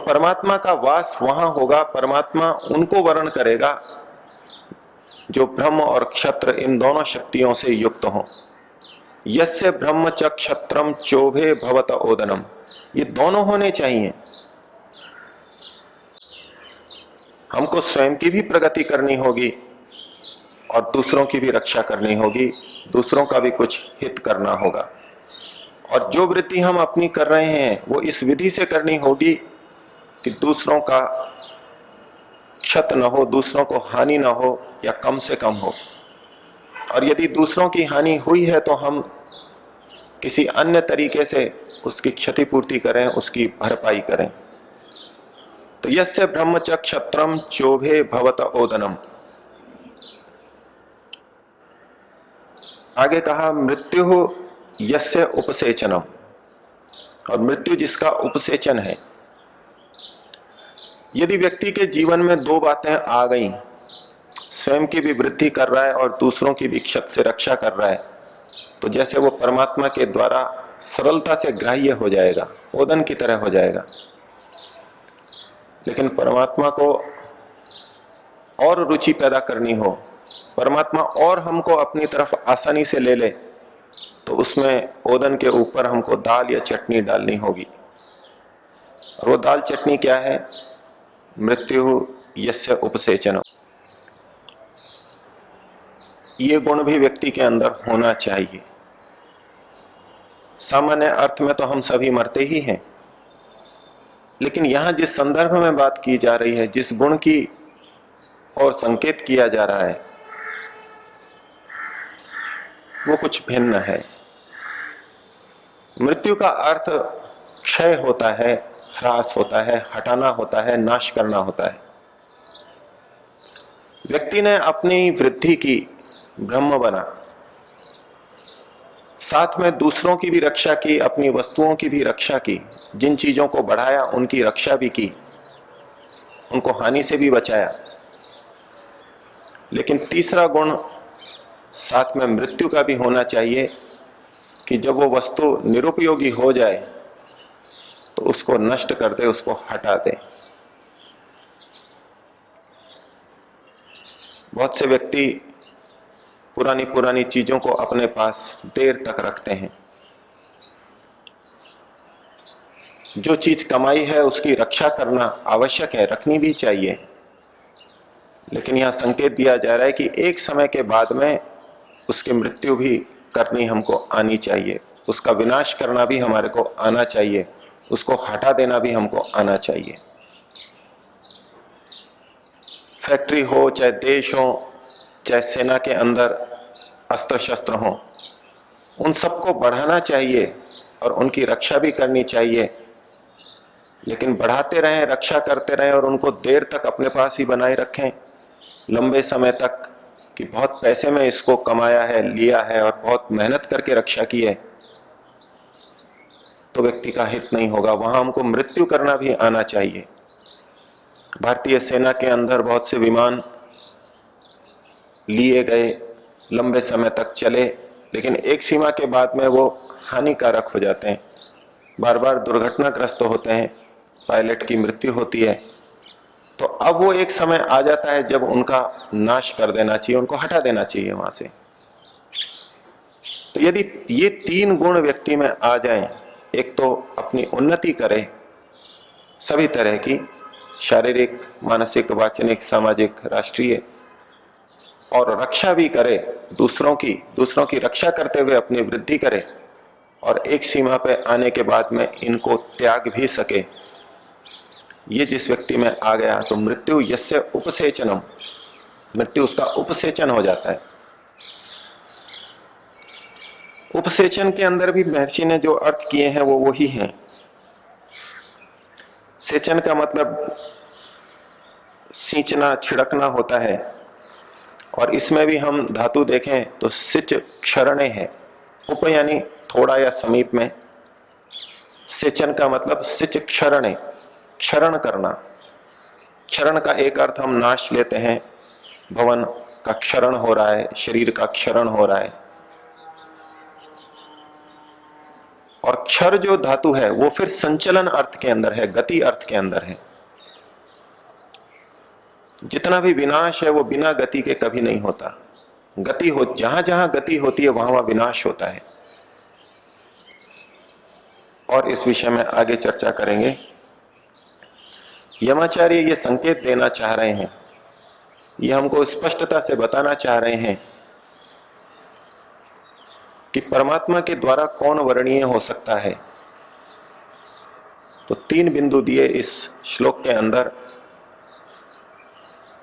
परमात्मा का वास वहां होगा, परमात्मा उनको वर्ण करेगा जो ब्रह्म और क्षत्र इन दोनों शक्तियों से युक्त हों। यस्य ब्रह्म च क्षत्रम चोभे भवत ओदनम, ये दोनों होने चाहिए। हमको स्वयं की भी प्रगति करनी होगी और दूसरों की भी रक्षा करनी होगी, दूसरों का भी कुछ हित करना होगा। और जो वृत्ति हम अपनी कर रहे हैं वो इस विधि से करनी होगी कि दूसरों का क्षत न हो, दूसरों को हानि न हो या कम से कम हो। और यदि दूसरों की हानि हुई है तो हम किसी अन्य तरीके से उसकी क्षतिपूर्ति करें, उसकी भरपाई करें। तो यस्य ब्रह्म च क्षत्रम चोभे भवत ओदनम। आगे कहा मृत्यु यस्य उपसेचनम, और मृत्यु जिसका उपसेचन है। यदि व्यक्ति के जीवन में दो बातें आ गई, स्वयं की भी वृद्धि कर रहा है और दूसरों की भी क्षत से रक्षा कर रहा है, तो जैसे वो परमात्मा के द्वारा सरलता से ग्राह्य हो जाएगा, ओदन की तरह हो जाएगा। लेकिन परमात्मा को और रुचि पैदा करनी हो, परमात्मा और हमको अपनी तरफ आसानी से ले ले, तो उसमें ओदन के ऊपर हमको दाल या चटनी डालनी होगी। और वो दाल चटनी क्या है? मृत्यु यस्य उपसेचनम। ये गुण भी व्यक्ति के अंदर होना चाहिए। सामान्य अर्थ में तो हम सभी मरते ही हैं, लेकिन यहां जिस संदर्भ में बात की जा रही है, जिस गुण की और संकेत किया जा रहा है, वो कुछ भिन्न है। मृत्यु का अर्थ क्षय होता है, ह्रास होता है, हटाना होता है, नाश करना होता है। व्यक्ति ने अपनी वृद्धि की, ब्रह्म बना, साथ में दूसरों की भी रक्षा की, अपनी वस्तुओं की भी रक्षा की, जिन चीजों को बढ़ाया उनकी रक्षा भी की, उनको हानि से भी बचाया। लेकिन तीसरा गुण साथ में मृत्यु का भी होना चाहिए कि जब वो वस्तु निरुपयोगी हो जाए तो उसको नष्ट कर दे, उसको हटा दे। बहुत से व्यक्ति पुरानी पुरानी चीजों को अपने पास देर तक रखते हैं। जो चीज कमाई है उसकी रक्षा करना आवश्यक है, रखनी भी चाहिए, लेकिन यहां संकेत दिया जा रहा है कि एक समय के बाद में उसकी मृत्यु भी करनी हमको आनी चाहिए, उसका विनाश करना भी हमारे को आना चाहिए, उसको हटा देना भी हमको आना चाहिए। फैक्ट्री हो, चाहे देश हो, चाहे सेना के अंदर अस्त्र शस्त्र हो, उन सबको बढ़ाना चाहिए और उनकी रक्षा भी करनी चाहिए। लेकिन बढ़ाते रहें, रक्षा करते रहें और उनको देर तक अपने पास ही बनाए रखें, लंबे समय तक, कि बहुत पैसे में इसको कमाया है, लिया है और बहुत मेहनत करके रक्षा की है, तो व्यक्ति का हित नहीं होगा। वहां हमको मृत्यु करना भी आना चाहिए। भारतीय सेना के अंदर बहुत से विमान लिए गए, लंबे समय तक चले, लेकिन एक सीमा के बाद में वो हानिकारक हो जाते हैं, बार बार दुर्घटनाग्रस्त होते हैं, पायलट की मृत्यु होती है। तो अब वो एक समय आ जाता है जब उनका नाश कर देना चाहिए, उनको हटा देना चाहिए वहां से। तो यदि ये तीन गुण व्यक्ति में आ जाएं, एक तो अपनी उन्नति करे सभी तरह की, शारीरिक, मानसिक, वाचनिक, सामाजिक, राष्ट्रीय, और रक्षा भी करे दूसरों की रक्षा करते हुए अपनी वृद्धि करे, और एक सीमा पर आने के बाद में इनको त्याग भी सके, ये जिस व्यक्ति में आ गया तो मृत्यु यस्य उपसेचनम, मृत्यु उसका उपसेचन हो जाता है। उपसेचन के अंदर भी महर्षि ने जो अर्थ किए हैं वो वही हैं। सेचन का मतलब सींचना, छिड़कना होता है, और इसमें भी हम धातु देखें तो सिच क्षरणे है। उप यानी थोड़ा या समीप में, सेचन का मतलब सिच क्षरणे, क्षरण करना। क्षरण का एक अर्थ हम नाश लेते हैं, भवन का क्षरण हो रहा है, शरीर का क्षरण हो रहा है। और क्षर जो धातु है वो फिर संचलन अर्थ के अंदर है, गति अर्थ के अंदर है। जितना भी विनाश है वो बिना गति के कभी नहीं होता। गति हो, जहां जहां गति होती है वहां वहां विनाश होता है। और इस विषय में आगे चर्चा करेंगे। यमाचार्य ये संकेत देना चाह रहे हैं, ये हमको स्पष्टता से बताना चाह रहे हैं कि परमात्मा के द्वारा कौन वर्णीय हो सकता है। तो तीन बिंदु दिए इस श्लोक के अंदर।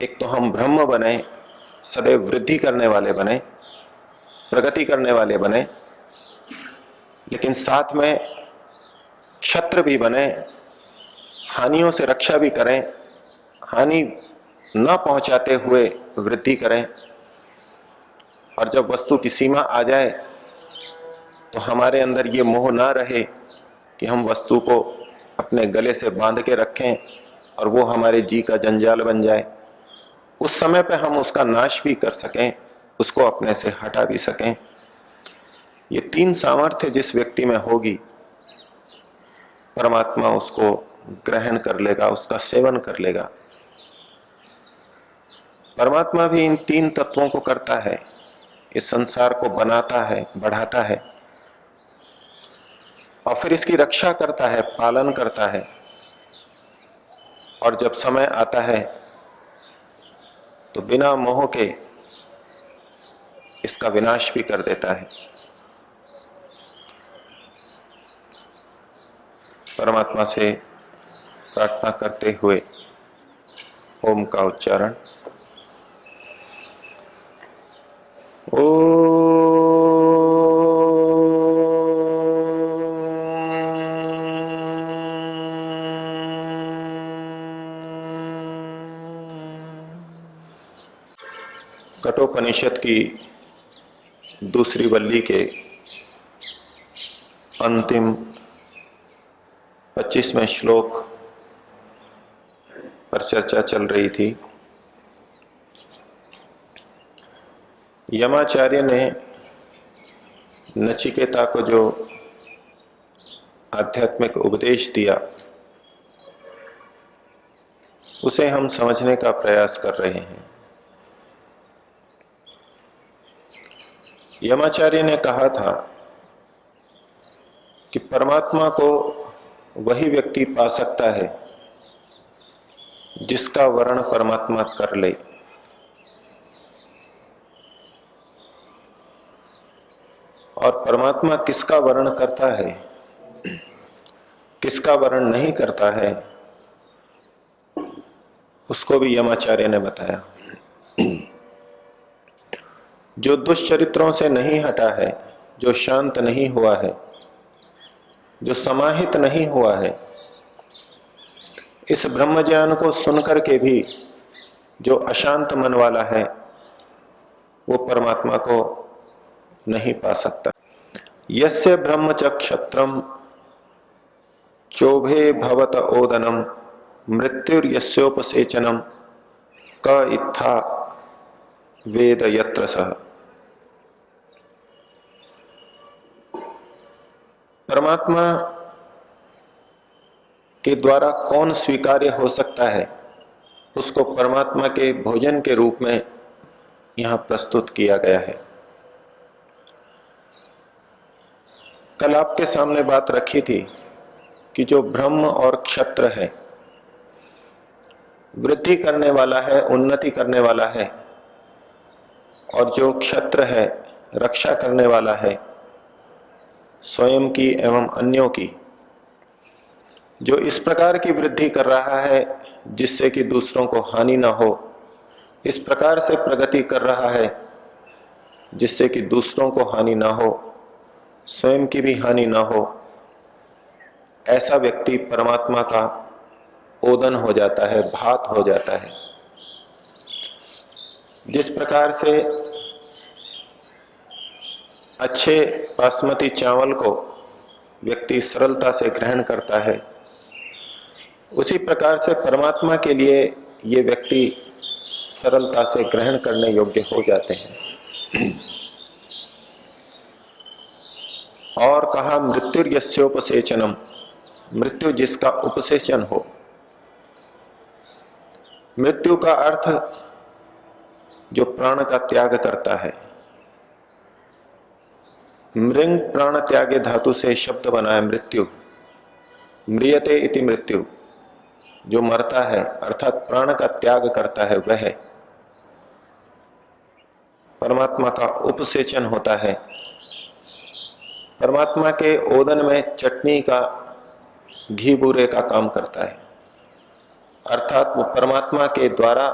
एक तो हम ब्रह्म बने, सदैव वृद्धि करने वाले बने, प्रगति करने वाले बने, लेकिन साथ में क्षत्र भी बने, हानियों से रक्षा भी करें, हानि न पहुंचाते हुए वृद्धि करें। और जब वस्तु की सीमा आ जाए तो हमारे अंदर ये मोह ना रहे कि हम वस्तु को अपने गले से बांध के रखें और वो हमारे जी का जंजाल बन जाए। उस समय पे हम उसका नाश भी कर सकें, उसको अपने से हटा भी सकें। ये तीन सामर्थ्य जिस व्यक्ति में होगी, परमात्मा उसको ग्रहण कर लेगा, उसका सेवन कर लेगा। परमात्मा भी इन तीन तत्वों को करता है, इस संसार को बनाता है, बढ़ाता है, और फिर इसकी रक्षा करता है, पालन करता है, और जब समय आता है तो बिना मोह के इसका विनाश भी कर देता है। परमात्मा से प्रार्थना करते हुए ओम का उच्चारण। ओ कठोपनिषद की दूसरी वल्ली के अंतिम 25वें श्लोक पर चर्चा चल रही थी। यमाचार्य ने नचिकेता को जो आध्यात्मिक उपदेश दिया उसे हम समझने का प्रयास कर रहे हैं। यमाचार्य ने कहा था कि परमात्मा को वही व्यक्ति पा सकता है जिसका वर्ण परमात्मा कर ले। और परमात्मा किसका वर्ण करता है, किसका वर्ण नहीं करता है, उसको भी यमाचार्य ने बताया। जो दुष्चरित्रों से नहीं हटा है, जो शांत नहीं हुआ है, जो समाहित नहीं हुआ है, इस ब्रह्म ज्ञान को सुनकर के भी जो अशांत मन वाला है वो परमात्मा को नहीं पा सकता। यस्य ब्रह्म च क्षत्रम चोभे भवत ओदनम मृत्युर्यस्योपसेचनम क इत्था वेद यत्र सह। परमात्मा के द्वारा कौन स्वीकार्य हो सकता है, उसको परमात्मा के भोजन के रूप में यहां प्रस्तुत किया गया है। कल आपके सामने बात रखी थी कि जो ब्रह्म और क्षत्र है, वृद्धि करने वाला है, उन्नति करने वाला है, और जो क्षत्र है, रक्षा करने वाला है स्वयं की एवं अन्यों की, जो इस प्रकार की वृद्धि कर रहा है जिससे कि दूसरों को हानि ना हो, इस प्रकार से प्रगति कर रहा है जिससे कि दूसरों को हानि ना हो, स्वयं की भी हानि ना हो, ऐसा व्यक्ति परमात्मा का ओदन हो जाता है, भात हो जाता है। जिस प्रकार से अच्छे बासमती चावल को व्यक्ति सरलता से ग्रहण करता है, उसी प्रकार से परमात्मा के लिए ये व्यक्ति सरलता से ग्रहण करने योग्य हो जाते हैं। और कहा मृत्युर्यस्योपसेचनम, मृत्यु जिसका उपसेचन हो। मृत्यु का अर्थ जो प्राण का त्याग करता है। मृंग प्राण त्यागे धातु से शब्द बना है मृत्यु। म्रियते इति मृत्यु, जो मरता है अर्थात प्राण का त्याग करता है, वह परमात्मा का उपसेचन होता है। परमात्मा के ओदन में चटनी का, घी बूरे का काम करता है, अर्थात वो परमात्मा के द्वारा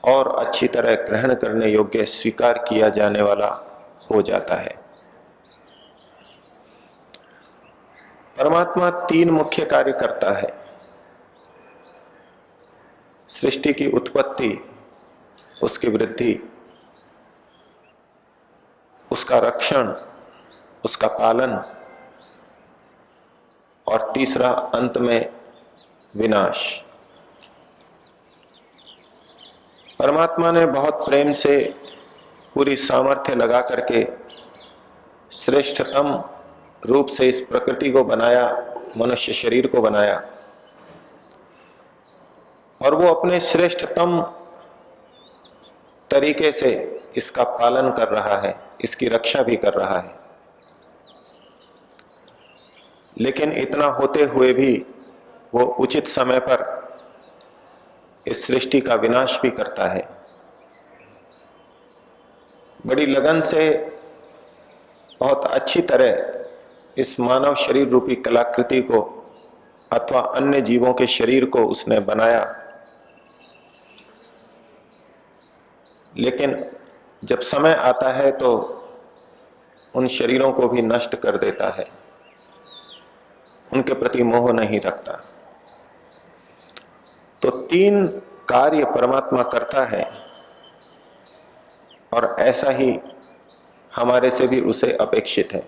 और अच्छी तरह ग्रहण करने योग्य, स्वीकार किया जाने वाला हो जाता है। परमात्मा तीन मुख्य कार्य करता है। सृष्टि की उत्पत्ति, उसकी वृद्धि, उसका रक्षण, उसका पालन, और तीसरा अंत में विनाश। परमात्मा ने बहुत प्रेम से पूरी सामर्थ्य लगा करके श्रेष्ठतम रूप से इस प्रकृति को बनाया, मनुष्य शरीर को बनाया, और वो अपने श्रेष्ठतम तरीके से इसका पालन कर रहा है, इसकी रक्षा भी कर रहा है। लेकिन इतना होते हुए भी वो उचित समय पर इस सृष्टि का विनाश भी करता है। बड़ी लगन से, बहुत अच्छी तरह इस मानव शरीर रूपी कलाकृति को अथवा अन्य जीवों के शरीर को उसने बनाया, लेकिन जब समय आता है तो उन शरीरों को भी नष्ट कर देता है, उनके प्रति मोह नहीं रखता। तो तीन कार्य परमात्मा करता है, और ऐसा ही हमारे से भी उसे अपेक्षित है।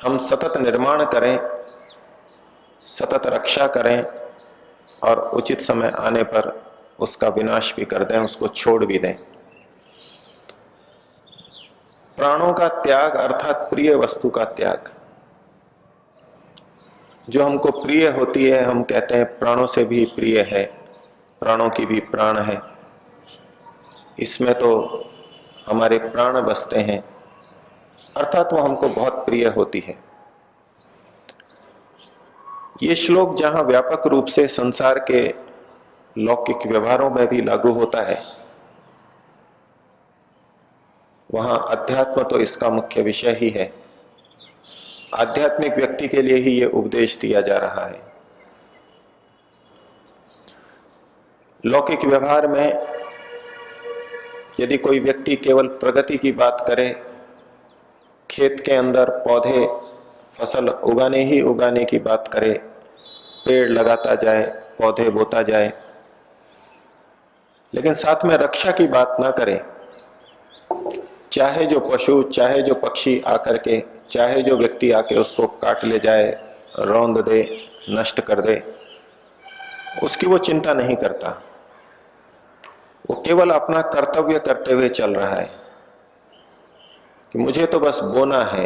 हम सतत निर्माण करें, सतत रक्षा करें, और उचित समय आने पर उसका विनाश भी कर दें, उसको छोड़ भी दें। प्राणों का त्याग अर्थात प्रिय वस्तु का त्याग। जो हमको प्रिय होती है, हम कहते हैं प्राणों से भी प्रिय है, प्राणों की भी प्राण है, इसमें तो हमारे प्राण बसते हैं, अर्थात वो हमको बहुत प्रिय होती है। ये श्लोक जहां व्यापक रूप से संसार के लौकिक व्यवहारों में भी लागू होता है, वहां अध्यात्म तो इसका मुख्य विषय ही है। आध्यात्मिक व्यक्ति के लिए ही यह उपदेश दिया जा रहा है। लौकिक व्यवहार में यदि कोई व्यक्ति केवल प्रगति की बात करे, खेत के अंदर पौधे, फसल उगाने ही उगाने की बात करे, पेड़ लगाता जाए, पौधे बोता जाए, लेकिन साथ में रक्षा की बात ना करे, चाहे जो पशु, चाहे जो पक्षी आकर के, चाहे जो व्यक्ति आके उसको काट ले जाए, रौंद दे, नष्ट कर दे, उसकी वो चिंता नहीं करता। वो केवल अपना कर्तव्य करते हुए चल रहा है कि मुझे तो बस बोना है।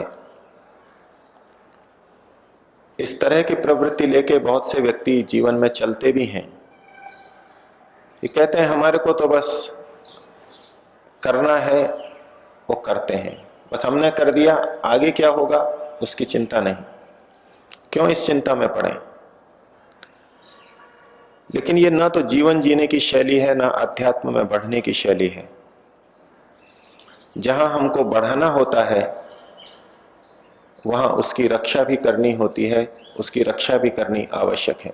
इस तरह की प्रवृत्ति लेके बहुत से व्यक्ति जीवन में चलते भी हैं। ये कहते हैं हमारे को तो बस करना है, वो करते हैं, बस हमने कर दिया, आगे क्या होगा उसकी चिंता नहीं। क्यों इस चिंता में पड़े? लेकिन ये ना तो जीवन जीने की शैली है, ना अध्यात्म में बढ़ने की शैली है। जहां हमको बढ़ाना होता है वहां उसकी रक्षा भी करनी होती है, उसकी रक्षा भी करनी आवश्यक है।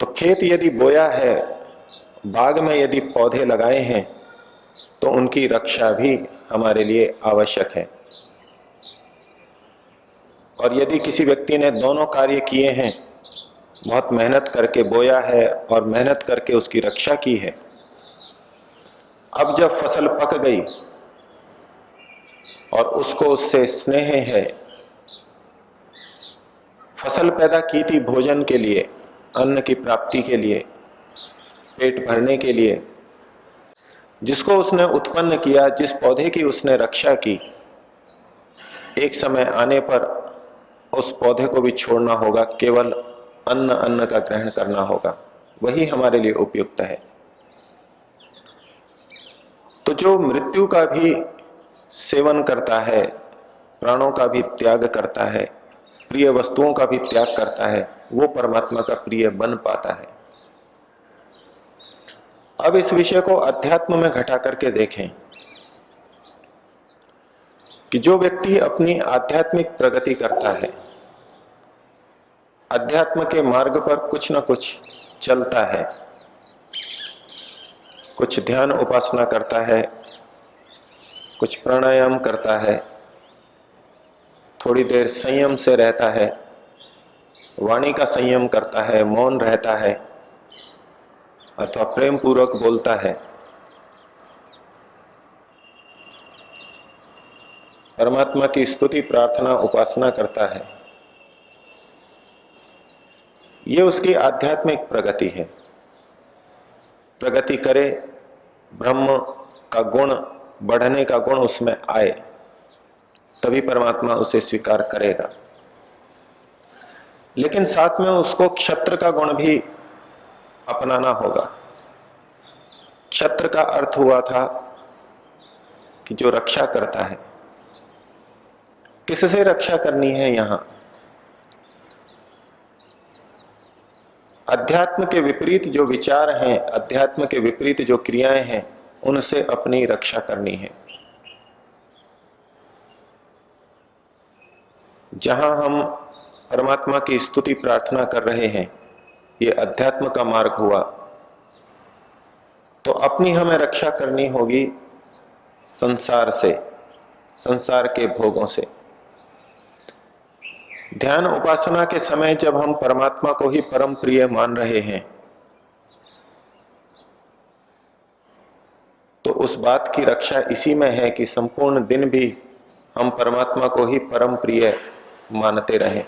तो खेत यदि बोया है, बाग में यदि पौधे लगाए हैं, तो उनकी रक्षा भी हमारे लिए आवश्यक है। और यदि किसी व्यक्ति ने दोनों कार्य किए हैं, बहुत मेहनत करके बोया है और मेहनत करके उसकी रक्षा की है, अब जब फसल पक गई और उसको उससे स्नेह है, फसल पैदा की थी भोजन के लिए, अन्न की प्राप्ति के लिए, पेट भरने के लिए, जिसको उसने उत्पन्न किया, जिस पौधे की उसने रक्षा की, एक समय आने पर उस पौधे को भी छोड़ना होगा, केवल अन्न का ग्रहण करना होगा। वही हमारे लिए उपयुक्त है। तो जो मृत्यु का भी सेवन करता है, प्राणों का भी त्याग करता है, प्रिय वस्तुओं का भी त्याग करता है, वो परमात्मा का प्रिय बन पाता है। अब इस विषय को अध्यात्म में घटा करके देखें कि जो व्यक्ति अपनी आध्यात्मिक प्रगति करता है, अध्यात्म के मार्ग पर कुछ न कुछ चलता है, कुछ ध्यान उपासना करता है, कुछ प्राणायाम करता है, थोड़ी देर संयम से रहता है, वाणी का संयम करता है, मौन रहता है, अथवा प्रेम पूर्वक बोलता है, परमात्मा की स्तुति प्रार्थना उपासना करता है, ये उसकी आध्यात्मिक प्रगति है। प्रगति करे, ब्रह्म का गुण, बढ़ने का गुण उसमें आए, तभी परमात्मा उसे स्वीकार करेगा। लेकिन साथ में उसको क्षत्र का गुण भी अपनाना होगा। क्षत्र का अर्थ हुआ था कि जो रक्षा करता है। किससे रक्षा करनी है? यहां अध्यात्म के विपरीत जो विचार हैं, अध्यात्म के विपरीत जो क्रियाएं हैं, उनसे अपनी रक्षा करनी है। जहां हम परमात्मा की स्तुति प्रार्थना कर रहे हैं, ये अध्यात्म का मार्ग हुआ, तो अपनी हमें रक्षा करनी होगी संसार से, संसार के भोगों से। ध्यान उपासना के समय जब हम परमात्मा को ही परम प्रिय मान रहे हैं, तो उस बात की रक्षा इसी में है कि संपूर्ण दिन भी हम परमात्मा को ही परम प्रिय मानते रहें।